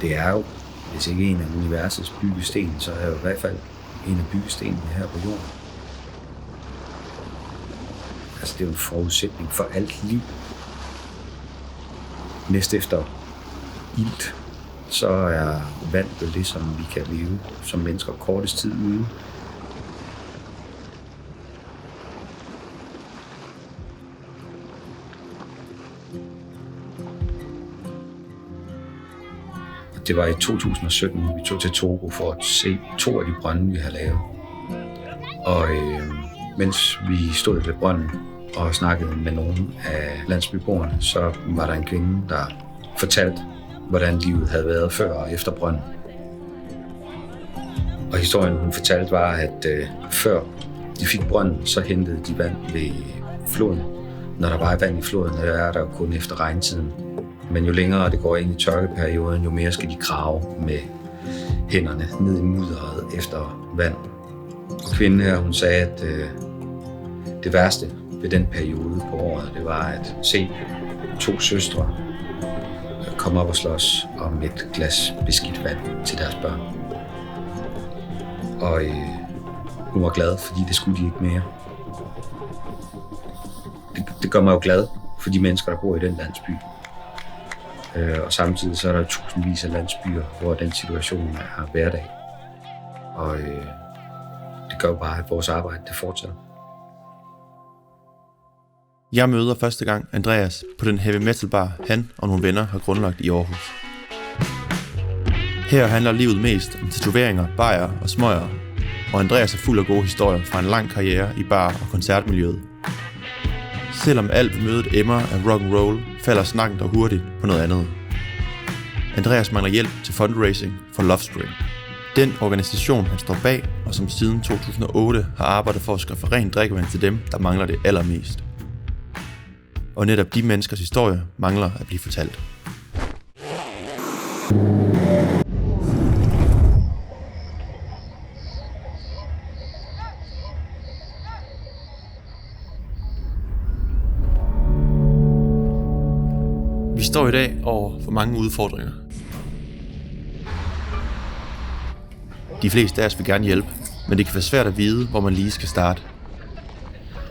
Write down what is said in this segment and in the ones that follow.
det er jo, hvis ikke en af universets byggesten, så er jo i hvert fald en af byggestenene her på jorden. Altså, det er jo en forudsætning for alt liv. Næst efter ilt, så er vand jo det, som vi kan leve som mennesker kortest tid ude. Det var i 2017, vi tog til Togo for at se 2 af de brønde, vi har lavet. Og mens vi stod ved brønden og snakkede med nogle af landsbyboerne, så var der en kvinde, der fortalte, hvordan livet havde været før og efter brønden. Og historien, hun fortalte, var, at før de fik brønden, så hentede de vand ved floden. Når der var vand i floden, der er der kun efter regntiden. Men jo længere det går ind i tørkeperioden, jo mere skal de grave med hænderne ned i mudderet efter vand. Og kvinden her, hun sagde, at det værste ved den periode på året, det var at se 2 søstre komme op og slås om et glas beskidt vand til deres børn. Og hun var glad, fordi det skulle de ikke mere. Det gør mig jo glad for de mennesker, der bor i den landsby. Og samtidig så er der tusindvis af landsbyer, hvor den situation er hverdag. Og det gør jo bare, at vores arbejde det fortsætter. Jeg møder første gang Andreas på den heavy metal bar, han og nogle venner har grundlagt i Aarhus. Her handler livet mest om tatoveringer, bajer og smøger, og Andreas er fuld af gode historier fra en lang karriere i bar- og koncertmiljøet. Selvom alt ved mødet emmer af rock and roll, falder snakken dog hurtigt på noget andet. Andreas mangler hjælp til fundraising for Lovespring. Den organisation, han står bag, og som siden 2008 har arbejdet for at skaffe rent drikkevand til dem, der mangler det allermest. Og netop de menneskers historie mangler at blive fortalt. Vi står i dag over for mange udfordringer. De fleste af os vil gerne hjælpe, men det kan være svært at vide, hvor man lige skal starte.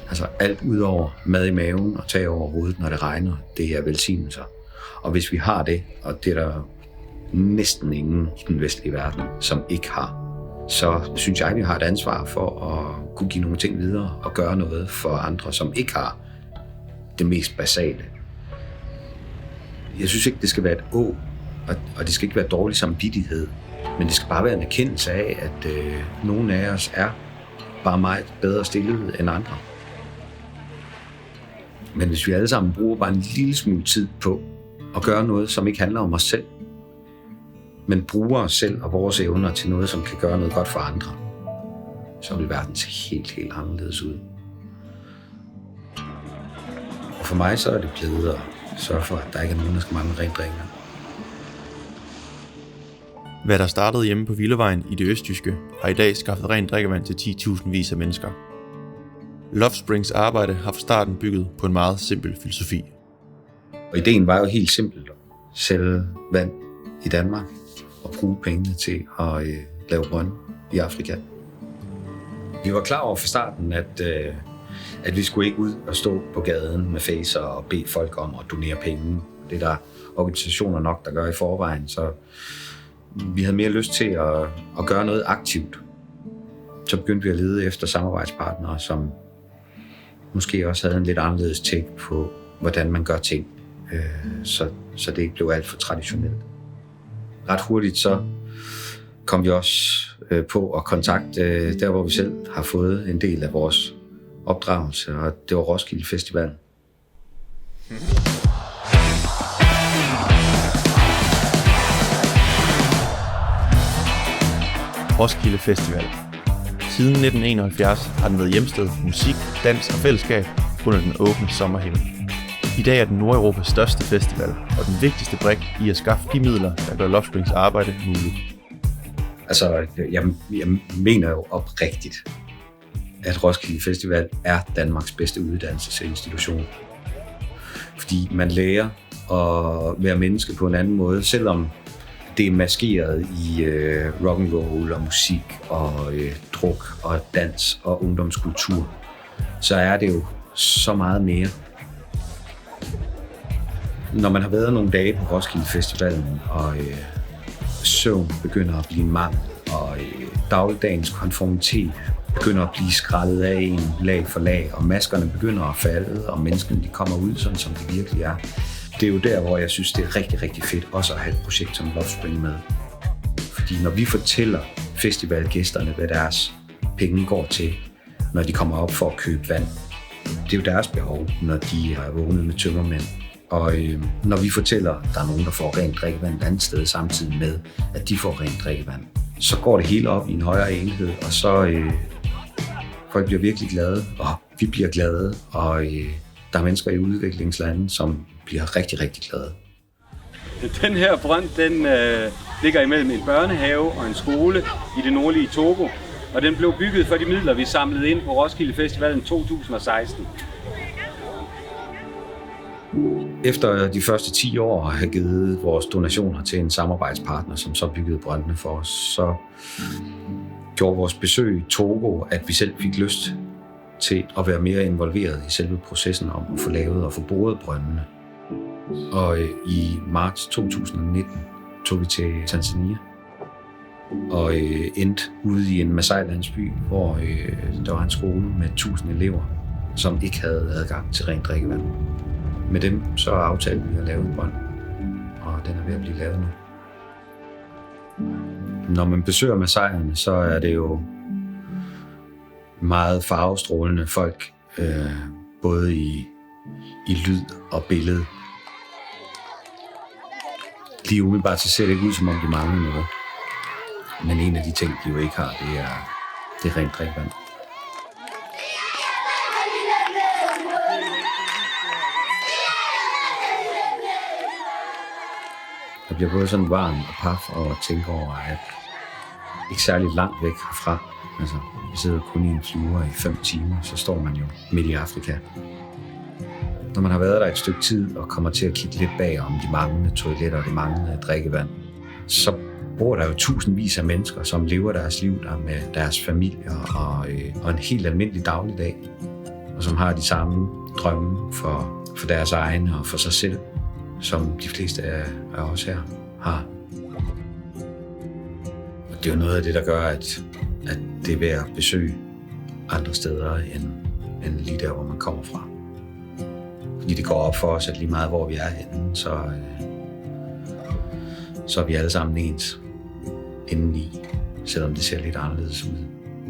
Altså alt ud over mad i maven og tag over hovedet, når det regner, det er velsignelser. Og hvis vi har det, og det er der næsten ingen i den vestlige verden, som ikke har, så synes jeg, vi har et ansvar for at kunne give nogle ting videre og gøre noget for andre, som ikke har det mest basale. Jeg synes ikke, det skal være et og det skal ikke være dårlig samvittighed, men det skal bare være en erkendelse af, at nogle af os er bare meget bedre stillet end andre. Men hvis vi alle sammen bruger bare en lille smule tid på at gøre noget, som ikke handler om os selv, men bruger os selv og vores evner til noget, som kan gøre noget godt for andre, så vil verden se helt anderledes ud. Og for mig så er det blevet at sørge for, at der ikke er nogen, der skal mangle rent drikkevand. Hvad der startede hjemme på Villevejen i det østjyske, har i dag skaffet rent drikkevand til 10.000 af mennesker. Lovesprings arbejde har fra starten bygget på en meget simpel filosofi. Og ideen var jo helt simpelt at sælge vand i Danmark og bruge pengene til at lave brønde i Afrika. Vi var klar over fra starten, at vi skulle ikke ud og stå på gaden med facer og bede folk om at donere penge. Det er der organisationer nok, der gør i forvejen, så vi havde mere lyst til at gøre noget aktivt. Så begyndte vi at lede efter samarbejdspartnere, som måske også havde en lidt anderledes take på, hvordan man gør ting, så det ikke blev alt for traditionelt. Ret hurtigt så kom vi også på at kontakte der, hvor vi selv har fået en del af vores opdragelse, og det var Roskilde Festival. Roskilde Festival. Siden 1971 har den været hjemsted for musik, dans og fællesskab under den åbne sommerhimmel. I dag er den Nordeuropas største festival, og den vigtigste brik i at skaffe de midler, der gør Lovesprings arbejde muligt. Altså, jeg mener jo oprigtigt, at Roskilde Festival er Danmarks bedste uddannelsesinstitution. Fordi man lærer at være menneske på en anden måde, selvom det er maskeret i rock and roll og musik og druk og dans og ungdomskultur, så er det jo så meget mere. Når man har været nogle dage på Roskilde Festivalen, og søvn begynder at blive en mangel, og dagligdagens konformitet begynder at blive skrællet af en lag for lag, og maskerne begynder at falde, og menneskene de kommer ud, sådan som det virkelig er. Det er jo der, hvor jeg synes, det er rigtig, rigtig fedt også at have et projekt som Love Spring med. Fordi når vi fortæller festivalgæsterne, hvad deres penge går til, når de kommer op for at købe vand, det er jo deres behov, når de har vågnet med tømmermænd. Og når vi fortæller, at der er nogen, der får rent drikkevand et andet sted, samtidig med, at de får rent drikkevand, så går det hele op i en højere enhed, og så folk bliver virkelig glade, og vi bliver glade, og der er mennesker i udviklingslande, som bliver rigtig, rigtig glade. Den her brønd, den ligger imellem en børnehave og en skole i det nordlige Togo, og den blev bygget for de midler, vi samlede ind på Roskilde Festivalen 2016. Efter de første 10 år at have givet vores donationer til en samarbejdspartner, som så byggede brøndene for os, så gjorde vores besøg i Togo, at vi selv fik lyst til at være mere involveret i selve processen om at få lavet og få boret brøndene. Og i marts 2019 tog vi til Tanzania og endte ude i en Masai-landsby, hvor der var en skole med 1000 elever, som ikke havde adgang til rent drikkevand. Med dem så aftalte vi at lave en brønd, og den er ved at blive lavet nu. Når man besøger Masaierne, så er det jo meget farvestrålende folk, både i lyd og billede. Lige umiddelbart så ser det ikke ud, som om de mangler noget. Men en af de ting, de jo ikke har, det er rent drikkevand. Jeg bliver både sådan varm og paf og tænker over, at ikke særlig langt væk herfra. Altså, vi sidder kun i en flyver i 5 timer, så står man jo midt i Afrika. Når man har været der et stykke tid og kommer til at kigge lidt bag om de manglende toiletter og det manglende drikkevand, så bor der jo tusindvis af mennesker, som lever deres liv der med deres familier og en helt almindelig dagligdag, og som har de samme drømme for deres egne og for sig selv, som de fleste af os her har. Og det er jo noget af det, der gør, at det er værd at besøge andre steder end lige der, hvor man kommer fra. Fordi det går op for os, at lige meget hvor vi er henne, så er vi alle sammen ens indeni, selvom det ser lidt anderledes ud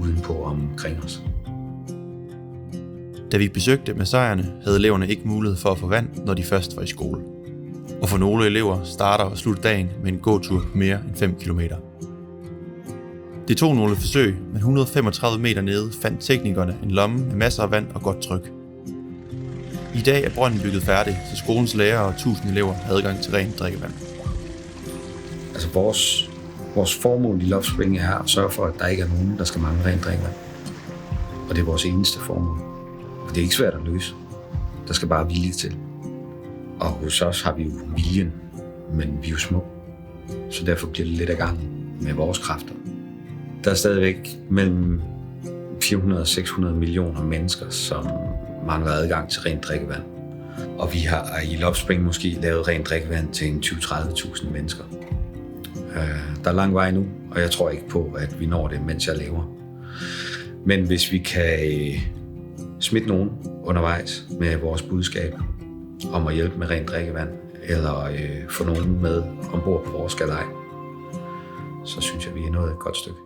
udenpå og omkring os. Da vi besøgte Masaierne, havde eleverne ikke mulighed for at få vand, når de først var i skole. Og for nogle elever starter og slutter dagen med en gåtur på mere end 5 km. Det tog nogle forsøg, men 135 meter nede fandt teknikerne en lomme med masser af vand og godt tryk. I dag er brønden bygget færdig, så skolens lærere og 1000 elever har adgang til rent drikkevand. Altså vores formål i Love Spring er at sørge for, at der ikke er nogen, der skal mangle rent drikkevand. Og det er vores eneste formål. Og det er ikke svært at løse. Der skal bare vilje til. Og hos os har vi jo viljen, men vi er jo små. Så derfor bliver det lidt af gangen med vores kræfter. Der er stadigvæk mellem 400 og 600 millioner mennesker, som mangler adgang til rent drikkevand. Og vi har i Love Spring måske lavet rent drikkevand til en 20-30.000 mennesker. Der er lang vej nu, og jeg tror ikke på, at vi når det, mens jeg lever. Men hvis vi kan smitte nogen undervejs med vores budskab om at hjælpe med rent drikkevand, eller få nogen med ombord på vores galej, så synes jeg, vi er nået et godt stykke.